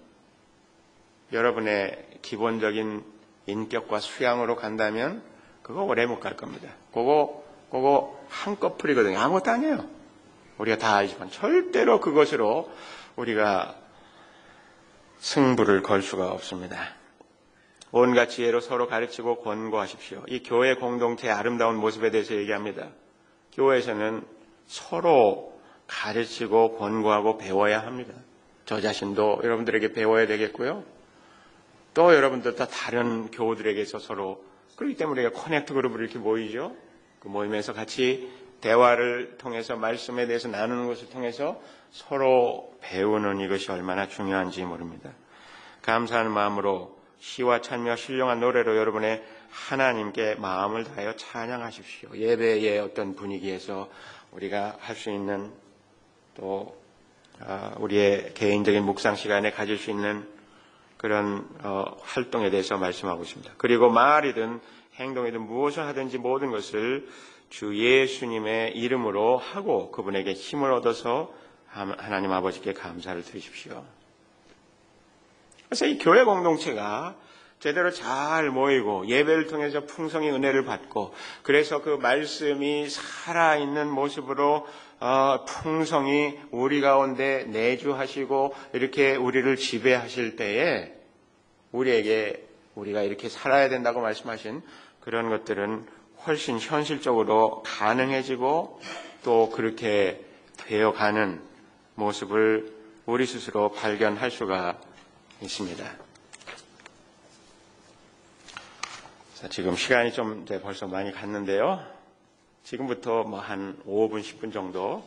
Speaker 1: 여러분의 기본적인 인격과 수양으로 간다면 그거 오래 못 갈 겁니다. 그거 한꺼풀이거든요. 아무것도 아니에요. 우리가 다 알지만 절대로 그것으로 우리가 승부를 걸 수가 없습니다. 온갖 지혜로 서로 가르치고 권고하십시오. 이 교회 공동체의 아름다운 모습에 대해서 얘기합니다. 교회에서는 서로 가르치고 권고하고 배워야 합니다. 저 자신도 여러분들에게 배워야 되겠고요. 또 여러분들 다 다른 교우들에게서 서로 그렇기 때문에 우리가 커넥트 그룹을 이렇게 모이죠. 그 모임에서 같이 대화를 통해서 말씀에 대해서 나누는 것을 통해서 서로 배우는 이것이 얼마나 중요한지 모릅니다. 감사하는 마음으로 시와 찬미와 신령한 노래로 여러분의 하나님께 마음을 다하여 찬양하십시오. 예배의 어떤 분위기에서 우리가 할 수 있는 또 우리의 개인적인 묵상 시간에 가질 수 있는 그런 활동에 대해서 말씀하고 있습니다. 그리고 말이든 행동이든 무엇을 하든지 모든 것을 주 예수님의 이름으로 하고 그분에게 힘을 얻어서 하나님 아버지께 감사를 드리십시오. 그래서 이 교회 공동체가 제대로 잘 모이고 예배를 통해서 풍성히 은혜를 받고 그래서 그 말씀이 살아있는 모습으로 풍성이 우리 가운데 내주하시고 이렇게 우리를 지배하실 때에 우리가 이렇게 살아야 된다고 말씀하신 그런 것들은 훨씬 현실적으로 가능해지고 또 그렇게 되어가는 모습을 우리 스스로 발견할 수가 있습니다. 자, 지금 시간이 좀 이제 벌써 많이 갔는데요. 지금부터 한 5분, 10분 정도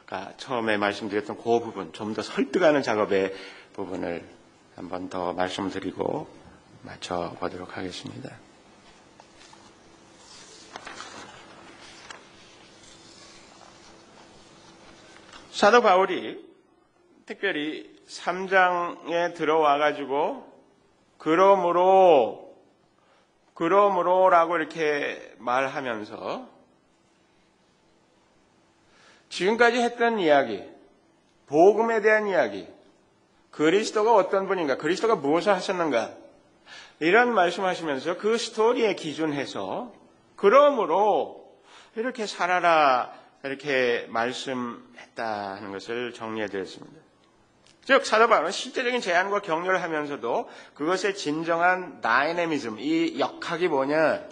Speaker 1: 아까 처음에 말씀드렸던 그 부분, 좀 더 설득하는 작업의 부분을 한 번 더 말씀드리고 마쳐보도록 하겠습니다. 사도 바울이 특별히 3장에 들어와가지고 그러므로라고 이렇게 말하면서 지금까지 했던 이야기, 복음에 대한 이야기, 그리스도가 어떤 분인가, 그리스도가 무엇을 하셨는가 이런 말씀하시면서 그 스토리에 기준해서 그러므로 이렇게 살아라 이렇게 말씀했다는 것을 정리해 드렸습니다. 즉 사도 바울은 실제적인 제안과 격려를 하면서도 그것의 진정한 다이내미즘, 이 역학이 뭐냐,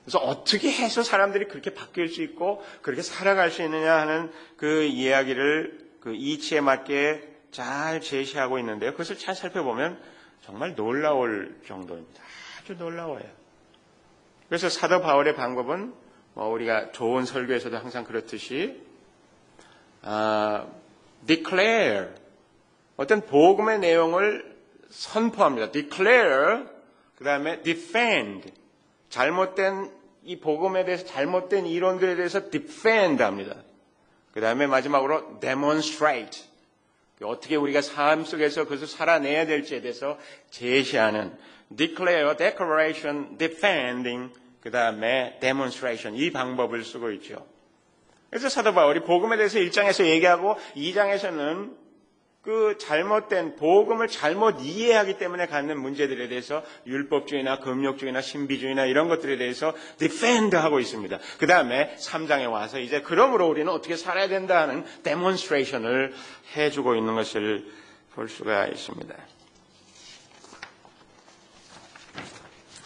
Speaker 1: 그래서 어떻게 해서 사람들이 그렇게 바뀔 수 있고 그렇게 살아갈 수 있느냐 하는 그 이야기를 그 이치에 맞게 잘 제시하고 있는데요. 그것을 잘 살펴보면 정말 놀라울 정도입니다. 아주 놀라워요. 그래서 사도 바울의 방법은 우리가 좋은 설교에서도 항상 그렇듯이 declare, 어떤 복음의 내용을 선포합니다. declare, 그 다음에 defend, 잘못된 이 복음에 대해서 잘못된 이론들에 대해서 defend 합니다. 그 다음에 마지막으로 demonstrate, 어떻게 우리가 삶 속에서 그것을 살아내야 될지에 대해서 제시하는 declare, declaration, defending, 그 다음에 demonstration, 이 방법을 쓰고 있죠. 그래서 사도 바울이 복음에 대해서 1장에서 얘기하고 2장에서는 그 잘못된 복음을 잘못 이해하기 때문에 갖는 문제들에 대해서 율법주의나 금욕주의나 신비주의나 이런 것들에 대해서 defend하고 있습니다. 그 다음에 3장에 와서 이제 그러므로 우리는 어떻게 살아야 된다 하는 demonstration을 해주고 있는 것을 볼 수가 있습니다.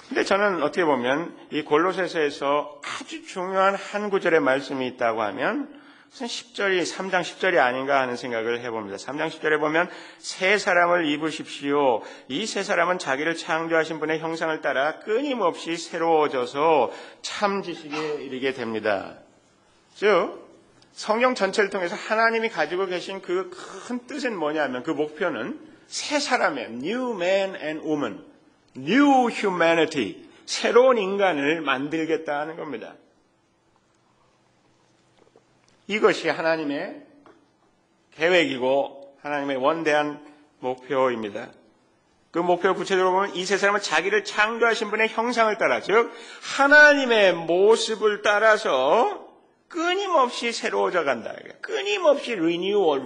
Speaker 1: 근데 저는 어떻게 보면 이 골로새서에서 아주 중요한 한 구절의 말씀이 있다고 하면 무슨 3장 10절이 아닌가 하는 생각을 해봅니다. 3장 10절에 보면 새 사람을 입으십시오. 이 새 사람은 자기를 창조하신 분의 형상을 따라 끊임없이 새로워져서 참 지식에 이르게 됩니다. 즉 성경 전체를 통해서 하나님이 가지고 계신 그 큰 뜻은 뭐냐면 그 목표는 새 사람의 new man and woman, new humanity, 새로운 인간을 만들겠다는 겁니다. 이것이 하나님의 계획이고 하나님의 원대한 목표입니다. 그 목표를 구체적으로 보면 이 세 사람은 자기를 창조하신 분의 형상을 따라, 즉 하나님의 모습을 따라서 끊임없이 새로워져 간다. 끊임없이 renewal,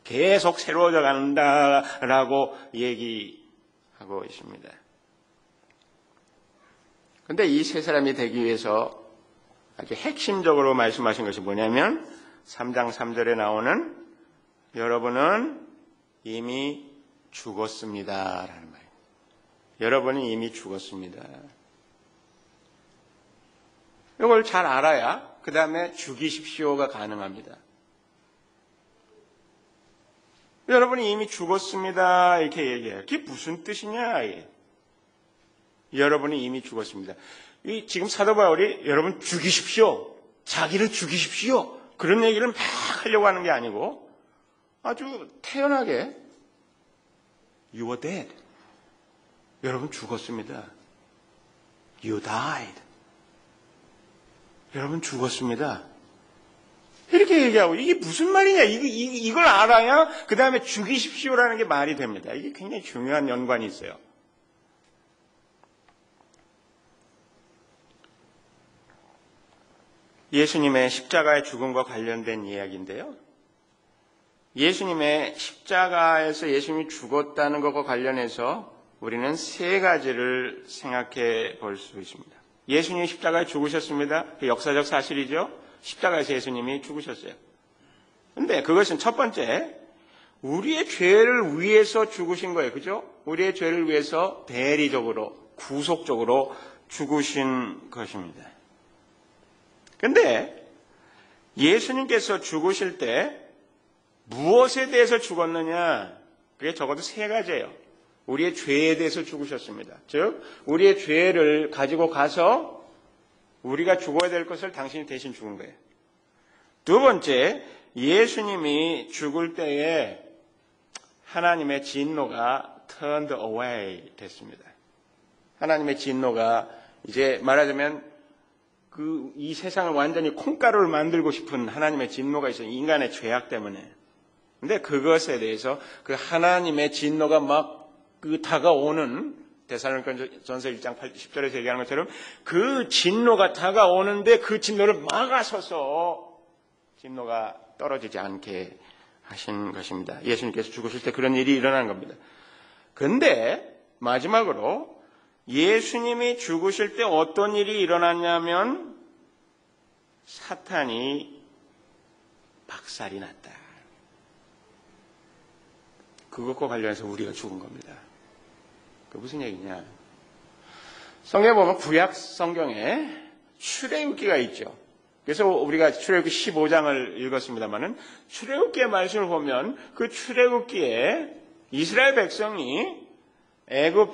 Speaker 1: 계속 새로워져 간다라고 얘기하고 있습니다. 그런데 이 세 사람이 되기 위해서 아주 핵심적으로 말씀하신 것이 뭐냐면 3장 3절에 나오는 여러분은 이미 죽었습니다라는 말입니다. 여러분은 이미 죽었습니다. 이걸 잘 알아야 그 다음에 죽이십시오가 가능합니다. 여러분이 이미 죽었습니다 이렇게 얘기해요. 그게 무슨 뜻이냐? 여러분이 이미 죽었습니다. 지금 사도 바울이 여러분 죽이십시오, 자기를 죽이십시오 그런 얘기를 막 하려고 하는 게 아니고 아주 태연하게 You are dead. 여러분 죽었습니다. You died. 여러분 죽었습니다. 이렇게 얘기하고 이게 무슨 말이냐? 이걸 알아야 그 다음에 죽이십시오라는 게 말이 됩니다. 이게 굉장히 중요한 연관이 있어요. 예수님의 십자가의 죽음과 관련된 이야기인데요. 예수님의 십자가에서 예수님이 죽었다는 것과 관련해서 우리는 세 가지를 생각해 볼 수 있습니다. 예수님이 십자가에 죽으셨습니다. 그 역사적 사실이죠. 십자가에서 예수님이 죽으셨어요. 근데 그것은 첫 번째, 우리의 죄를 위해서 죽으신 거예요. 그죠? 우리의 죄를 위해서 대리적으로, 구속적으로 죽으신 것입니다. 근데 예수님께서 죽으실 때 무엇에 대해서 죽었느냐? 그게 적어도 세 가지예요. 우리의 죄에 대해서 죽으셨습니다. 즉, 우리의 죄를 가지고 가서 우리가 죽어야 될 것을 당신이 대신 죽은 거예요. 두 번째, 예수님이 죽을 때에 하나님의 진노가 turned away 됐습니다. 하나님의 진노가 이제 말하자면 이 세상을 완전히 콩가루를 만들고 싶은 하나님의 진노가 있어요. 인간의 죄악 때문에. 근데 그것에 대해서 그 하나님의 진노가 막 다가오는 데살로니가전서 1장 10절에서 얘기하는 것처럼 그 진노가 다가오는데 그 진노를 막아서서 진노가 떨어지지 않게 하신 것입니다. 예수님께서 죽으실 때 그런 일이 일어난 겁니다. 그런데 마지막으로 예수님이 죽으실 때 어떤 일이 일어났냐면 사탄이 박살이 났다. 그것과 관련해서 우리가 죽은 겁니다. 그 무슨 얘기냐? 성경에 보면 구약 성경에 출애굽기가 있죠. 그래서 우리가 출애굽기 15장을 읽었습니다마는 출애굽기의 말씀을 보면 그 출애굽기에 이스라엘 백성이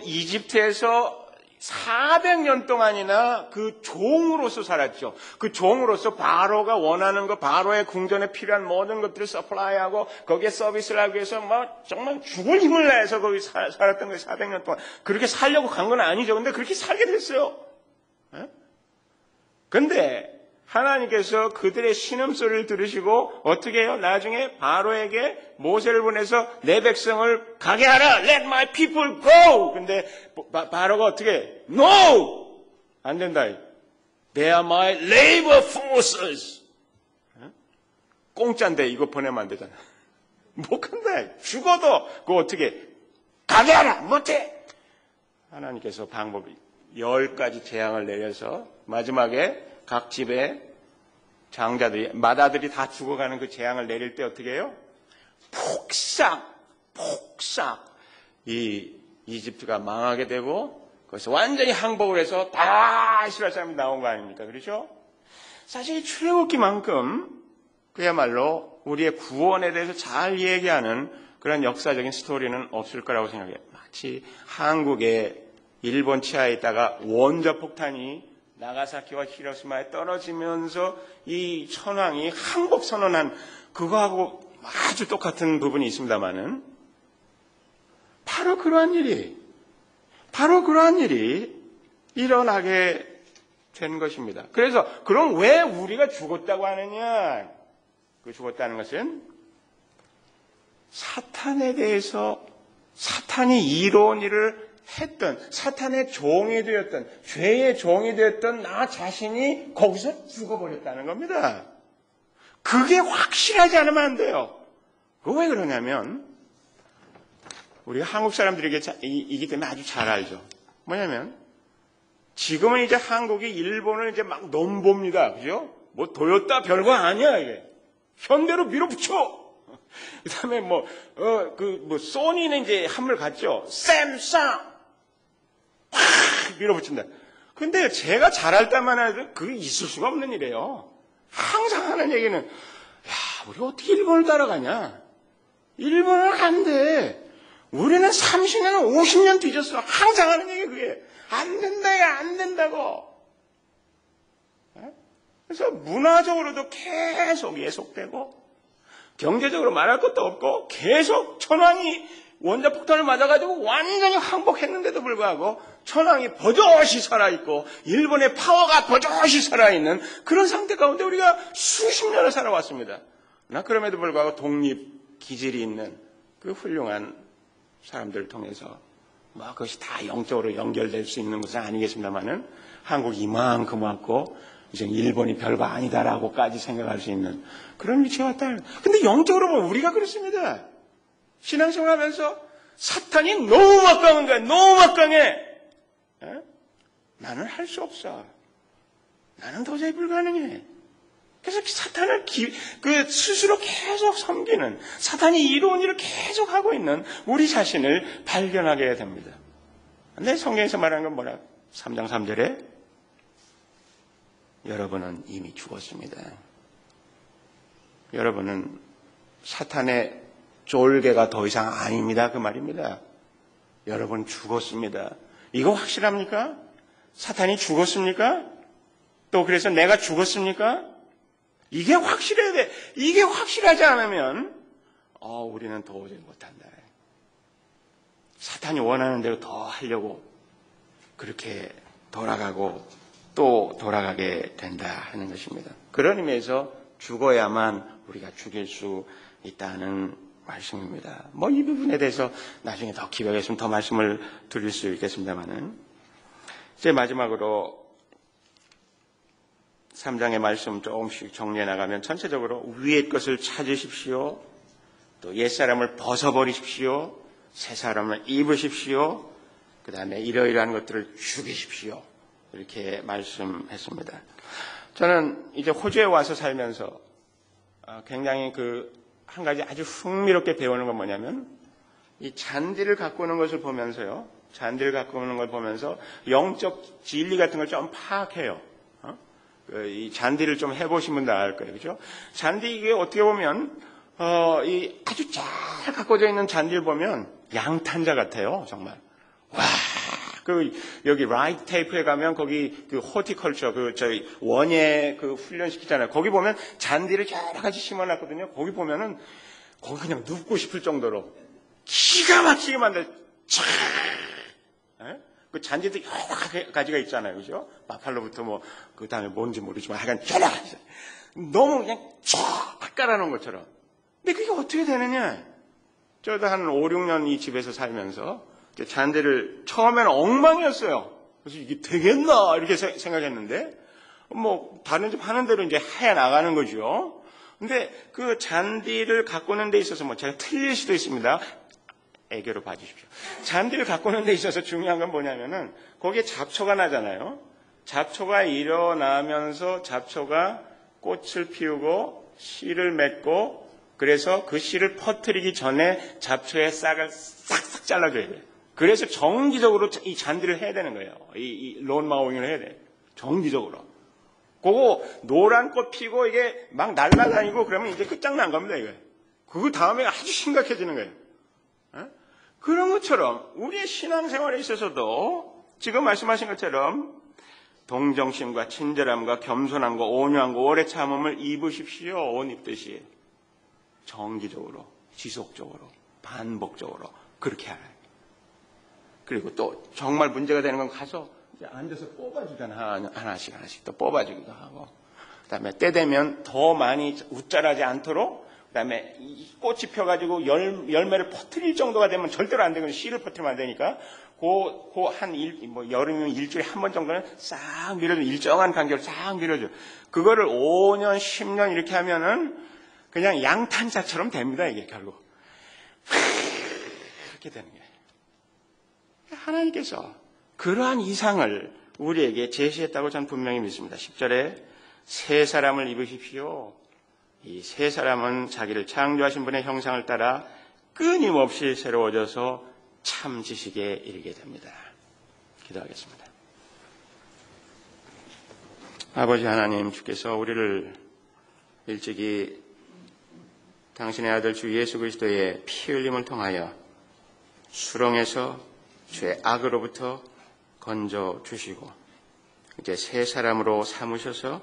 Speaker 1: 이집트에서 400년 동안이나 그 종으로서 살았죠. 그 종으로서 바로가 원하는 것, 바로의 궁전에 필요한 모든 것들을 서플라이하고 거기에 서비스를 하기 위해서 막 정말 죽을 힘을 내서 거기 살았던 거예요. 400년 동안. 그렇게 살려고 간 건 아니죠. 근데 그렇게 살게 됐어요. 근데 하나님께서 그들의 신음소리를 들으시고 어떻게 해요? 나중에 바로에게 모세를 보내서 내 백성을 가게 하라. Let my people go. 근데 바로가 어떻게 해? No! 안 된다. They are my labor forces. 공짜인데 이거 보내면 안 되잖아. 못 간다. 죽어도 그거 어떻게 해? 가게 하라. 못해. 하나님께서 방법이 10가지 재앙을 내려서 마지막에 각 집에 장자들이, 마다들이 다 죽어가는 그 재앙을 내릴 때 어떻게 해요? 폭삭 이집트가 망하게 되고 거기서 완전히 항복을 해서 다 이스라엘 사람이 나온 거 아닙니까? 그렇죠? 사실 출애굽기만큼 그야말로 우리의 구원에 대해서 잘 얘기하는 그런 역사적인 스토리는 없을 거라고 생각해요. 마치 한국에 일본 치하에 있다가 원자폭탄이 나가사키와 히로시마에 떨어지면서 이 천황이 항복 선언한 그거하고 아주 똑같은 부분이 있습니다만은 바로 그러한 일이 일어나게 된 것입니다. 그래서 그럼 왜 우리가 죽었다고 하느냐? 그 죽었다는 것은 사탄에 대해서 사탄이 이로운 일을 했던, 사탄의 종이 되었던, 죄의 종이 되었던 나 자신이 거기서 죽어버렸다는 겁니다. 그게 확실하지 않으면 안 돼요. 그거 왜 그러냐면 우리가 한국 사람들이기 때문에 아주 잘 알죠. 뭐냐면 지금은 이제 한국이 일본을 이제 막 넘봅니다. 그죠? 뭐 도요타 별거 아니야 이게. 현대로 밀어붙여. 그다음에 소니는 이제 한물 갔죠. 샘상 밀어붙인다. 근데 제가 잘할 때만 해도 그게 있을 수가 없는 일이에요. 항상 하는 얘기는 우리 어떻게 일본을 따라가냐? 일본은 안 돼. 우리는 30년, 50년 뒤졌어. 항상 하는 얘기 그게. 안 된다, 안 된다고. 그래서 문화적으로도 계속 예속되고 경제적으로 말할 것도 없고 계속 천황이 원자폭탄을 맞아가지고 완전히 항복했는데도 불구하고 천황이 버젓이 살아있고 일본의 파워가 버젓이 살아있는 그런 상태 가운데 우리가 수십 년을 살아왔습니다. 그럼에도 불구하고 독립 기질이 있는 그 훌륭한 사람들을 통해서 그것이 다 영적으로 연결될 수 있는 것은 아니겠습니다만은 한국이 이만큼 왔고 이제 일본이 별거 아니다라고까지 생각할 수 있는 그런 위치에 왔다. 근데 영적으로 보면 우리가 그렇습니다. 신앙생활 하면서 사탄이 너무 막강한 거야. 너무 막강해. 나는 할 수 없어. 나는 도저히 불가능해. 그래서 사탄을 스스로 계속 섬기는, 사탄이 이루은 일을 계속 하고 있는 우리 자신을 발견하게 됩니다. 근데 성경에서 말하는 건 뭐라? 3장 3절에 여러분은 이미 죽었습니다. 여러분은 사탄의 쫄개가 더 이상 아닙니다. 그 말입니다. 여러분 죽었습니다. 이거 확실합니까? 사탄이 죽었습니까? 또 그래서 내가 죽었습니까? 이게 확실해야 돼. 이게 확실하지 않으면 우리는 도저히 못한다. 사탄이 원하는 대로 더 하려고 그렇게 돌아가고 또 돌아가게 된다 하는 것입니다. 그런 의미에서 죽어야만 우리가 죽일 수 있다는 말씀입니다. 이 부분에 대해서 나중에 더 기회가 있으면 더 말씀을 드릴 수 있겠습니다만은, 이제 마지막으로 3장의 말씀 조금씩 정리해 나가면 전체적으로 위의 것을 찾으십시오. 또 옛사람을 벗어버리십시오. 새 사람을 입으십시오. 그 다음에 이러이러한 것들을 죽이십시오. 이렇게 말씀했습니다. 저는 이제 호주에 와서 살면서 굉장히 한 가지 아주 흥미롭게 배우는 건 뭐냐면, 이 잔디를 갖고 오는 것을 보면서요. 잔디를 갖고 오는 걸 보면서 영적 진리 같은 걸 좀 파악해요. 이 잔디를 좀 해보신 분들 알 거예요. 그죠? 잔디 이게 어떻게 보면, 이 아주 잘 갖고져 있는 잔디를 보면 양탄자 같아요. 정말. 와. 여기 라이트 테이프에 가면 거기 호티컬처, 저희 원예 훈련시키잖아요. 거기 보면 잔디를 여러 가지 심어놨거든요. 거기 보면은, 거기 그냥 눕고 싶을 정도로 기가 막히게 만들어. 그 잔디도 여러 가지가 있잖아요. 그죠? 마팔로부터 그 다음에 뭔지 모르지만 하여간 여러 가지. 너무 그냥 쫙 깔아놓은 것처럼. 근데 그게 어떻게 되느냐? 저도 한 5, 6년 이 집에서 살면서 잔디를 처음에는 엉망이었어요. 그래서 이게 되겠나? 이렇게 생각했는데, 다른 집 하는 대로 이제 해 나가는 거죠. 근데 그 잔디를 가꾸는 데 있어서 제가 틀릴 수도 있습니다. 애교로 봐주십시오. 잔디를 가꾸는 데 있어서 중요한 건 뭐냐면은, 거기에 잡초가 나잖아요. 잡초가 일어나면서 잡초가 꽃을 피우고 씨를 맺고, 그래서 그 씨를 퍼뜨리기 전에 잡초의 싹을 싹싹 잘라줘야 돼요. 그래서 정기적으로 이 잔디를 해야 되는 거예요. 이 론마우잉을 해야 돼요. 정기적으로. 그거 노란 꽃 피고 이게 막 날아다니고 그러면 이제 끝장난 겁니다, 이거. 그 다음에 아주 심각해지는 거예요. 그런 것처럼 우리의 신앙생활에 있어서도 지금 말씀하신 것처럼 동정심과 친절함과 겸손함과 온유함과 오래 참음을 입으십시오. 옷 입듯이. 정기적으로, 지속적으로, 반복적으로 그렇게 하라. 그리고 또 정말 문제가 되는 건 가서 이제 앉아서 뽑아주잖아. 하나씩 또 뽑아주기도 하고. 그다음에 때 되면 더 많이 웃자라지 않도록, 그다음에 이 꽃이 펴가지고 열매를 퍼뜨릴 정도가 되면 절대로 안 되거든요. 씨를 퍼뜨리면 안 되니까. 여름이면 일주일에 한 번 정도는 싹 밀어줘. 일정한 간격으로 싹 밀어줘. 그거를 5년, 10년 이렇게 하면은 그냥 양탄자처럼 됩니다, 이게 결국. 이렇게 되는 거예요. 하나님께서 그러한 이상을 우리에게 제시했다고 저는 분명히 믿습니다. 10절에 새 사람을 입으십시오. 이 새 사람은 자기를 창조하신 분의 형상을 따라 끊임없이 새로워져서 참 지식에 이르게 됩니다. 기도하겠습니다. 아버지 하나님, 주께서 우리를 일찍이 당신의 아들 주 예수 그리스도의 피 흘림을 통하여 수렁에서 죄 악으로부터 건져주시고 이제 새 사람으로 삼으셔서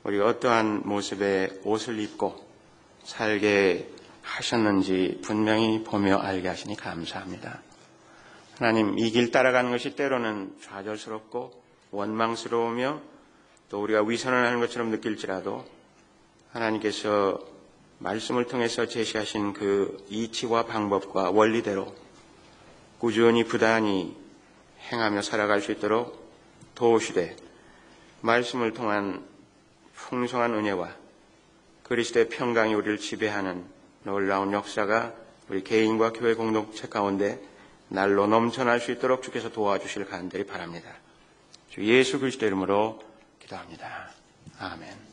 Speaker 1: 우리가 어떠한 모습의 옷을 입고 살게 하셨는지 분명히 보며 알게 하시니 감사합니다. 하나님, 이 길 따라가는 것이 때로는 좌절스럽고 원망스러우며 또 우리가 위선을 하는 것처럼 느낄지라도 하나님께서 말씀을 통해서 제시하신 그 이치와 방법과 원리대로 꾸준히 부단히 행하며 살아갈 수 있도록 도우시되 말씀을 통한 풍성한 은혜와 그리스도의 평강이 우리를 지배하는 놀라운 역사가 우리 개인과 교회 공동체 가운데 날로 넘쳐날 수 있도록 주께서 도와주실 간절히 바랍니다. 주 예수 그리스도 이름으로 기도합니다. 아멘.